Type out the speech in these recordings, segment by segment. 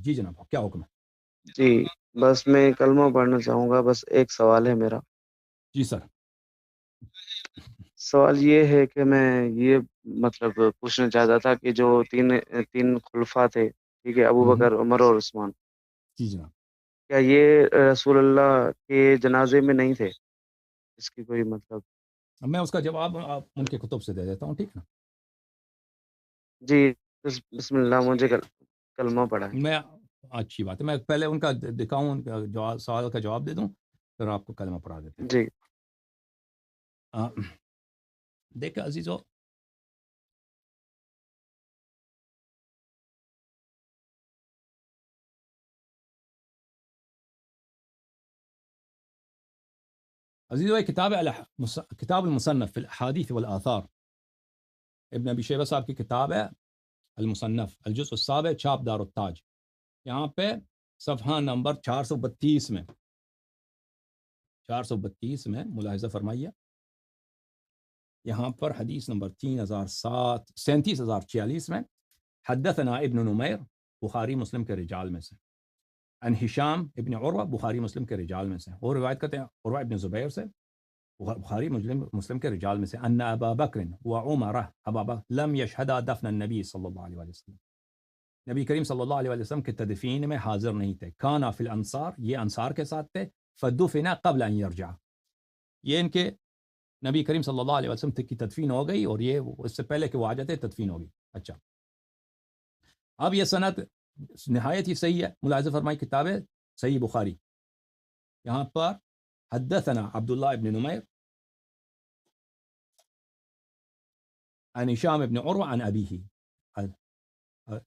جی جناب، کیا حکم ہے؟ جی بس میں کلمہ پڑھنا چاہوں گا، بس ایک سوال ہے میرا۔ جی سر۔ سوال یہ ہے کہ میں یہ مطلب پوچھنا چاہتا تھا کہ جو تین خلفاء تھے، ٹھیک ہے، ابو بکر، عمر اور عثمان، جی جناب، کیا یہ رسول اللہ کے جنازے میں نہیں تھے؟ اس کی کوئی مطلب؟ میں اس کا جواب آپ ان کے کتب سے دے دیتا ہوں، ٹھیک نا؟ جی بسم اللہ، مجھے کلمہ پڑھا ہے۔ میں اچھی بات ہے، میں پہلے ان کا دکھاؤں، ان کا سوال کا جواب دے دوں، پھر آپ کو کلمہ پڑھا دیتے جی ہیں۔ دیکھیں عزیزو، عزیزو، کتاب المصنف فی الاحادیث والآثار، ابن ابی شیبہ صاحب کی کتاب ہے المصنف، الجزء السابع، چھاپ دار التاج، یہاں پہ صفحہ نمبر 432 میں 432 میں ملاحظہ فرمائیے، یہاں پر حدیث نمبر 37046 میں حدثنا ابن نمیر، بخاری مسلم کے رجال میں سے، عن ہشام ابن عروہ، بخاری مسلم کے رجال میں سے، اور روایت کرتے ہیں عروہ ابن زبیر سے، بخاری مسلم کے رجال میں سے، ان ابا بکر و عمر، ابا بکر لم یشہدا دفن النبی صلی اللہ علیہ وسلم، نبی کریم صلی اللہ علیہ وسلم کے تدفین میں حاضر نہیں تھے، کانا فی الانصار، یہ انصار کے ساتھ تھے، فدفنا قبل ان یرجع، یہ ان کے نبی کریم صلی اللہ علیہ وسلم کی تدفین ہو گئی، اور یہ اس سے پہلے کہ وہ آ جاتے تدفین ہوگی۔ اچھا، اب یہ سند نہایت ہی صحیح ہے، ملاحظہ فرمائی، کتاب ہے صحیح بخاری، یہاں پر حدثنا عبداللہ ابن نمیر عن ہشام ابن عروہ عن ابیہ،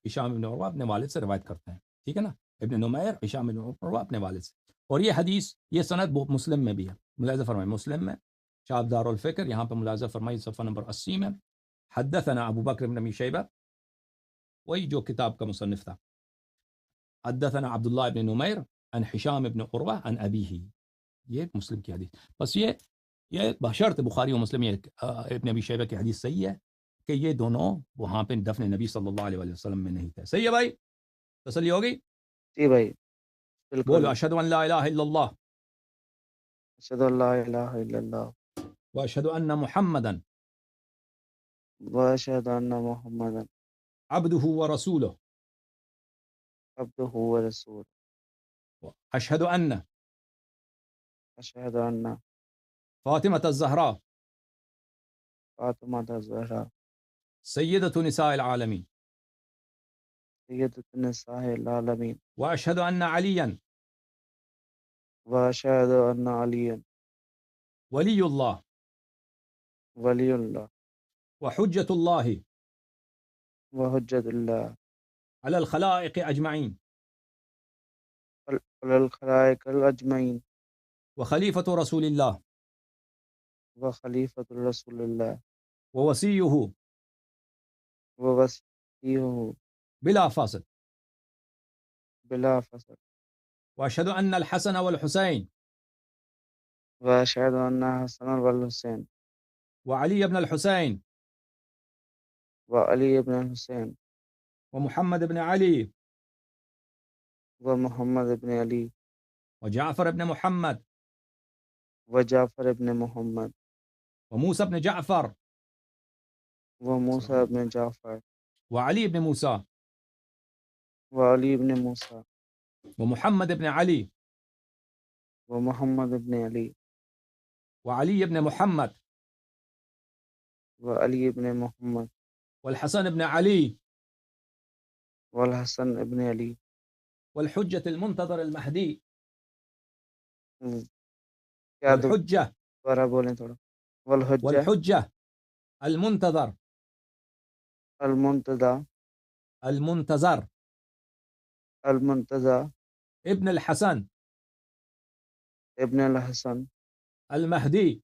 ہشام ابن عروہ اپنے والد سے روایت کرتے ہیں، ٹھیک ہے نا؟ ابن نمیر، ہشام ابن عروہ اپنے والد سے، اور یہ حدیث، یہ سند مسلم میں بھی ہے، ملاحظہ فرمائی، مسلم میں شاب دار الفکر، یہاں پہ ملاحظہ فرمائی صفحہ نمبر 80 میں، حدثنا ابو بکر بن ابی شیبہ، وہی جو کتاب کا مصنف تھا، حدثنا عبداللہ ابن نمیر عن ہشام ابن عروہ عن ابیہ، یہ مسلم کی حدیث، بس یہ بشرط بخاری و مسلم، یہ ابن ابی شیبہ کی حدیث صحیح ہے کہ یہ دونوں وہاں پہ دفن نبی صلی اللہ علیہ وسلم میں نہیں تھے۔ صحیح ہے بھائی، تسلی ہوگی؟ جی بھائی، بولو بالکل۔ اشہد ان لا الہ الا اللہ اشہد ان لا الہ الا اللہ واشہد ان محمدا واشہد ان محمدا عبدہ ورسولہ، عبدہ ورسولہ، اشہد ان اشہد ان فاطمۃ الزہراء فاطمہ الزہرا سیدۃ نساء العالمین، سیدۃ النساء العالمین، واشہد ان علیا واشہد ان علی ولی اللہ ولی اللہ وحجۃ اللہ وحجت اللہ علی الخلائق اجمعین علی الخلائق الاجمعین وخلیفۃ رسول اللہ وخلیفۃ الرسول اللہ ووصیہ ووصیہ بلا فاصل، بلا فصل، واشہد ان الحسن والحسین واشہد ان حسن والحسین وعلی بن الحسین وعلی ابن الحسین ومحمد بن علی ومحمد ابن علی وجعفر بن محمد وجعفر ابن محمد وموسى بن جعفر وموسیٰ ابن جعفر وعلي بن موسى وعلی ابن موسیٰ ومحمد بن علي ومحمد ابن علی وعلي بن محمد وعلی ابن محمد والحسن بن علي والحسن ابن علی والحجة المنتظر المهدي، کیا والحجة دوبارہ بولیں تھوڑا؟ والحجہ والحجة المنتظر المنتدى المنتظر المنتزہ ابن الحسن ابن الحسن المهدي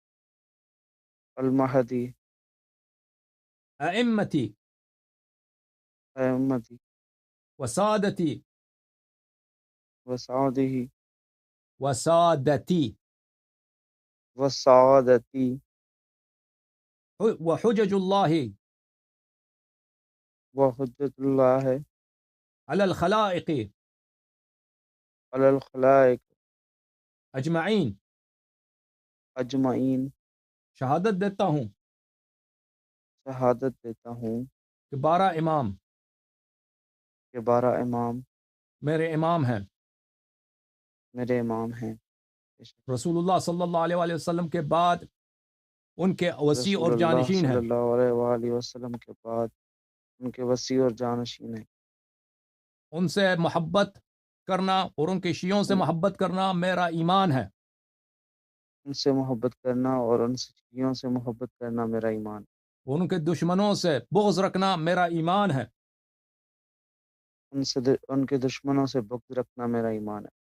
المہدی أئمتي امتی وسادتي وسعودہ وسادتي وسعادتی وحجج الله وحجت اللہ على الخلائق علی الخلائق اجمعین، اجمعین، شہادت دیتا ہوں شہادت دیتا ہوں کہ 12 امام کہ 12 امام میرے امام ہیں، میرے امام ہیں، رسول اللہ صلی اللہ علیہ وآلہ وسلم کے بعد ان کے وسیع رسول اور اللہ جانشین صلی ہیں، اللہ علیہ وآلہ وسلم کے بعد ان کے وسیع اور جانشین ہیں، ان سے محبت کرنا اور ان کے شیعوں سے محبت کرنا میرا ایمان ہے، ان سے محبت کرنا اور ان شیعوں سے محبت کرنا میرا ایمان، ان کے دشمنوں سے بغض رکھنا میرا ایمان ہے۔ ان کے دشمنوں سے بغض رکھنا میرا ایمان ہے۔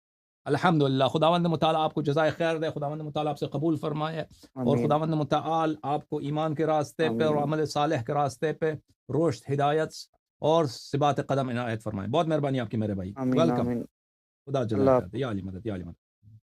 الحمدللہ، خداوند متعال آپ کو جزائے خیر دے، خداوند متعال آپ سے قبول فرمائے، اور آمین، خداوند متعال آپ کو ایمان کے راستے پہ اور آمین، عمل صالح کے راستے پہ رشد، ہدایت اور ثبات قدم عنایت فرمائے۔ بہت مہربانی آپ کی میرے بھائی، آمین، ویلکم، آمین، خدا جزائے اللہ خیر دے، یا علی مدد، یا علی مدد۔